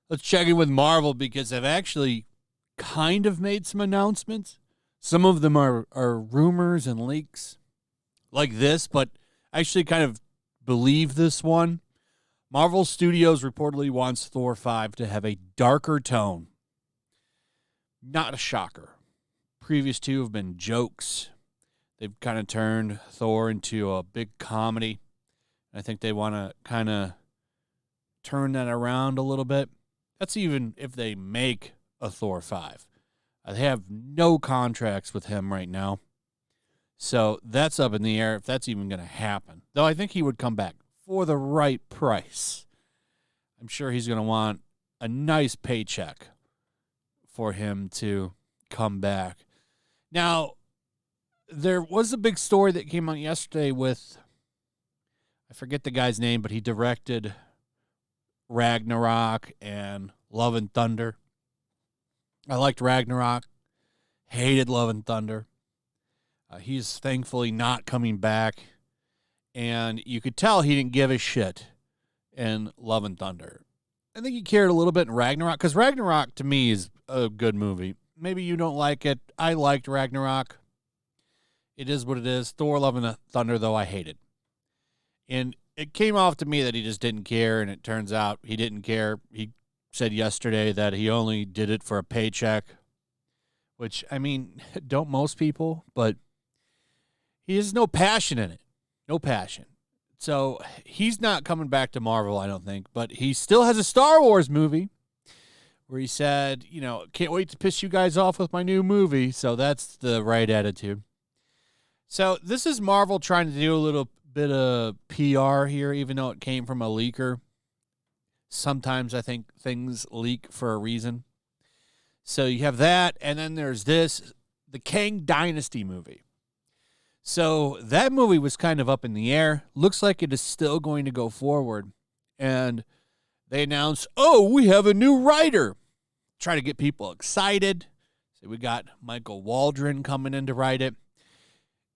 Let's check in with Marvel because they've actually kind of made some announcements. Some of them are rumors and leaks like this, but I actually kind of believe this one. Marvel Studios reportedly wants Thor 5 to have a darker tone. Not a shocker. Previous two have been jokes. They've kind of turned Thor into a big comedy. I think they want to kind of turn that around a little bit. That's even if they make a Thor 5. They have no contracts with him right now. So that's up in the air if that's even going to happen. Though I think he would come back for the right price. I'm sure he's going to want a nice paycheck for him to come back. Now, there was a big story that came out yesterday with, I forget the guy's name, but he directed Ragnarok and Love and Thunder. I liked Ragnarok, hated Love and Thunder. He's thankfully not coming back, and you could tell he didn't give a shit in Love and Thunder. I think he cared a little bit in Ragnarok, because Ragnarok to me is a good movie. Maybe you don't like it. I liked Ragnarok. It is what it is. Thor, Love and Thunder, though, I hated. And it came off to me that he just didn't care, and it turns out he didn't care. He said yesterday that he only did it for a paycheck, which, I mean, don't most people, but he has no passion in it. No passion. So he's not coming back to Marvel, I don't think, but he still has a Star Wars movie where he said, can't wait to piss you guys off with my new movie. So that's the right attitude. So this is Marvel trying to do a little bit of PR here, even though it came from a leaker. Sometimes I think things leak for a reason. So you have that, and then there's this, the Kang Dynasty movie. So that movie was kind of up in the air. Looks like it is still going to go forward. And they announced, we have a new writer. Try to get people excited. So we got Michael Waldron coming in to write it.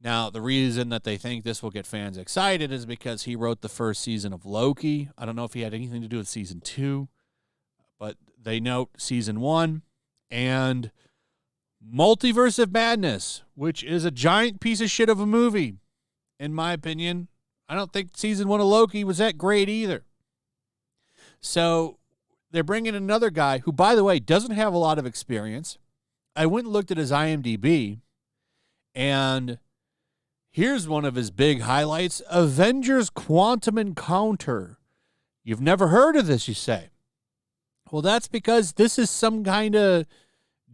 Now, the reason that they think this will get fans excited is because he wrote the first season of Loki. I don't know if he had anything to do with season 2, but they note season 1 and Multiverse of Madness, which is a giant piece of shit of a movie, in my opinion. I don't think season 1 of Loki was that great either. So they're bringing another guy who, by the way, doesn't have a lot of experience. I went and looked at his IMDb, and here's one of his big highlights: Avengers Quantum Encounter. You've never heard of this, you say? Well, that's because this is some kind of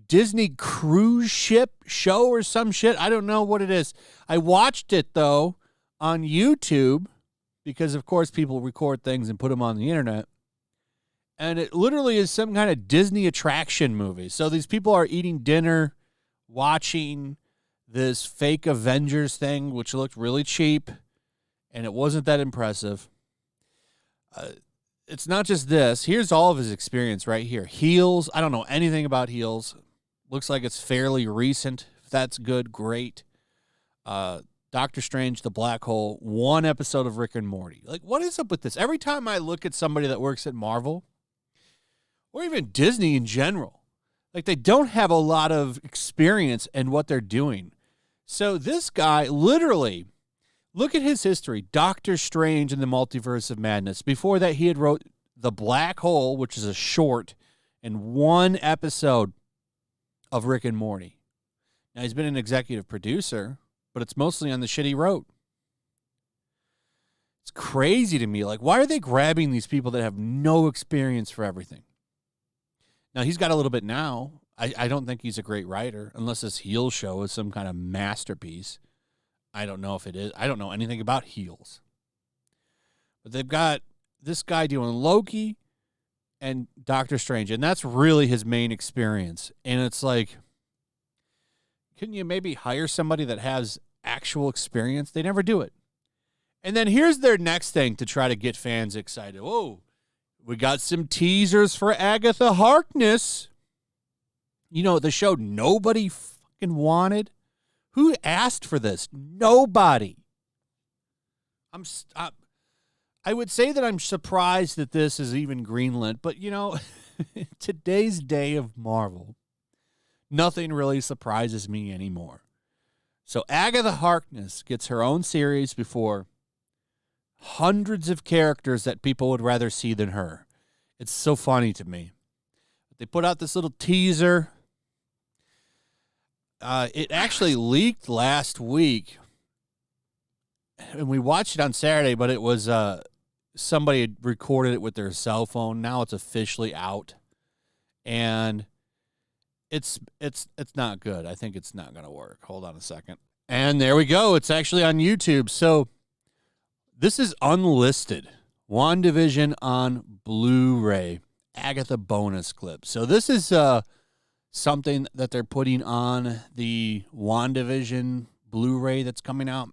Disney cruise ship show or some shit. I don't know what it is. I watched it, though, on YouTube because, of course, people record things and put them on the internet. And it literally is some kind of Disney attraction movie. So these people are eating dinner, watching this fake Avengers thing, which looked really cheap, and it wasn't that impressive. It's not just this. Here's all of his experience right here. Heels. I don't know anything about Heels. Looks like it's fairly recent. If that's good, great. Doctor Strange, The Black Hole, 1 episode of Rick and Morty. Like, what is up with this? Every time I look at somebody that works at Marvel, or even Disney in general, like, they don't have a lot of experience in what they're doing. So this guy, literally, look at his history. Doctor Strange and the Multiverse of Madness. Before that, he had wrote The Black Hole, which is a short, and 1 episode of Rick and Morty. Now, he's been an executive producer, but it's mostly on the shit he wrote. It's crazy to me. Like, why are they grabbing these people that have no experience for everything? Now, he's got a little bit now. I don't think he's a great writer, unless this Heel show is some kind of masterpiece. I don't know if it is. I don't know anything about Heels. But they've got this guy doing Loki and Doctor Strange, and that's really his main experience. And it's like, couldn't you maybe hire somebody that has actual experience? They never do it. And then here's their next thing to try to get fans excited. Whoa, we got some teasers for Agatha Harkness. You know, the show nobody fucking wanted Who asked for this? Nobody. I would say that I'm surprised that this is even greenlit, but today's day of Marvel, nothing really surprises me anymore. So Agatha Harkness gets her own series before hundreds of characters that people would rather see than her. It's so funny to me. They put out this little teaser. It actually leaked last week, and we watched it on Saturday, but it was somebody had recorded it with their cell phone. Now it's officially out, and it's not good. I think it's not going to work. Hold on a second. And there we go. It's actually on YouTube. So this is unlisted. WandaVision on Blu-ray. Agatha bonus clip. So this is something that they're putting on the WandaVision Blu-ray that's coming out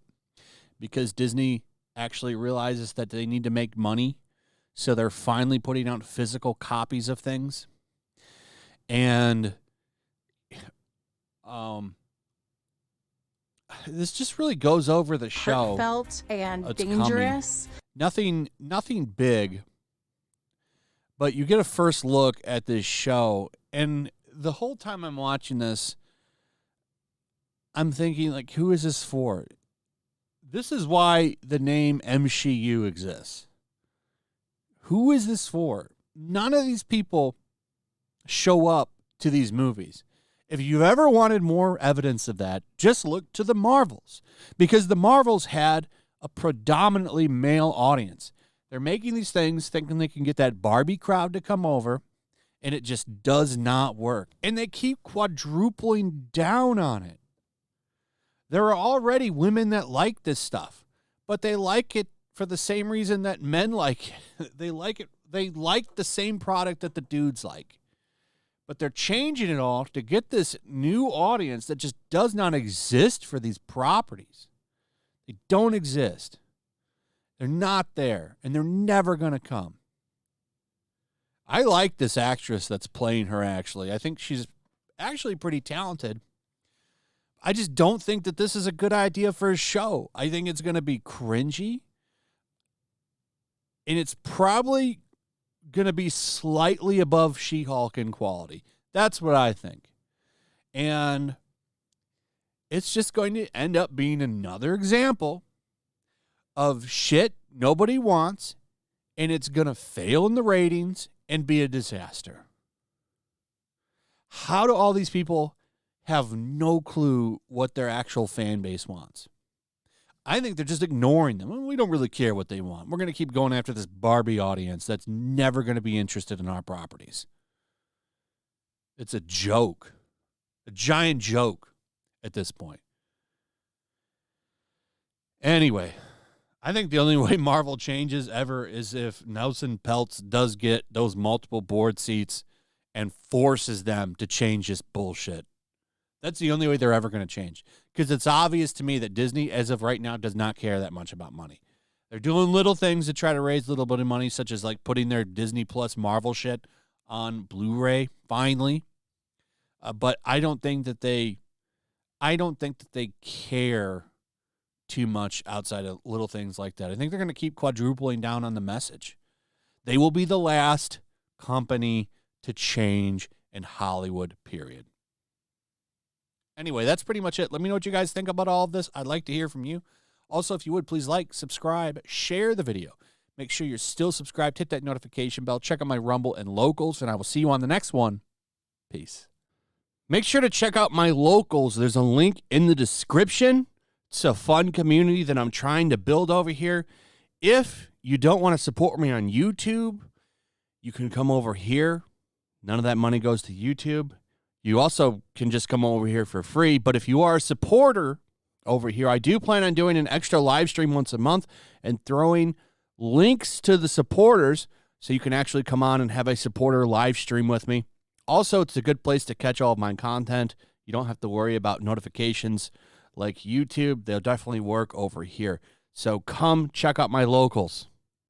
because Disney actually realizes that they need to make money. So they're finally putting out physical copies of things. And this just really goes over the show. Heartfelt and dangerous. Nothing big. But you get a first look at this show, and the whole time I'm watching this, I'm thinking, like, who is this for? This is why the name MCU exists. Who is this for? None of these people show up to these movies. If you've ever wanted more evidence of that, just look to the Marvels, because the Marvels had a predominantly male audience. They're making these things thinking they can get that Barbie crowd to come over, and it just does not work. And they keep quadrupling down on it. There are already women that like this stuff, but they like it for the same reason that men like it. They like it. They like the same product that the dudes like. But they're changing it all to get this new audience that just does not exist for these properties. They don't exist. They're not there, and they're never going to come. I like this actress that's playing her, actually. I think she's actually pretty talented. I just don't think that this is a good idea for a show. I think it's going to be cringy, and it's probably going to be slightly above She-Hulk in quality. That's what I think. And it's just going to end up being another example of shit nobody wants, and it's going to fail in the ratings and be a disaster. How do all these people have no clue what their actual fan base wants? I think they're just ignoring them. We don't really care what they want. We're going to keep going after this Barbie audience that's never going to be interested in our properties. It's a joke, a giant joke at this point. Anyway, I think the only way Marvel changes ever is if Nelson Peltz does get those multiple board seats and forces them to change this bullshit. That's the only way they're ever going to change. Because it's obvious to me that Disney, as of right now, does not care that much about money. They're doing little things to try to raise a little bit of money, such as like putting their Disney Plus Marvel shit on Blu-ray, finally. But I don't think that they care too much outside of little things like that. I think they're going to keep quadrupling down on the message. They will be the last company to change in Hollywood, period. Anyway, that's pretty much it. Let me know what you guys think about all of this. I'd like to hear from you. Also, if you would, please like, subscribe, share the video. Make sure you're still subscribed. Hit that notification bell. Check out my Rumble and Locals, and I will see you on the next one. Peace. Make sure to check out my Locals. There's a link in the description. It's a fun community that I'm trying to build over here. If you don't want to support me on YouTube, you can come over here. None of that money goes to YouTube. You also can just come over here for free. But if you are a supporter over here, I do plan on doing an extra live stream once a month and throwing links to the supporters so you can actually come on and have a supporter live stream with me. Also, it's a good place to catch all of my content. You don't have to worry about notifications like YouTube. They'll definitely work over here. So come check out my Locals.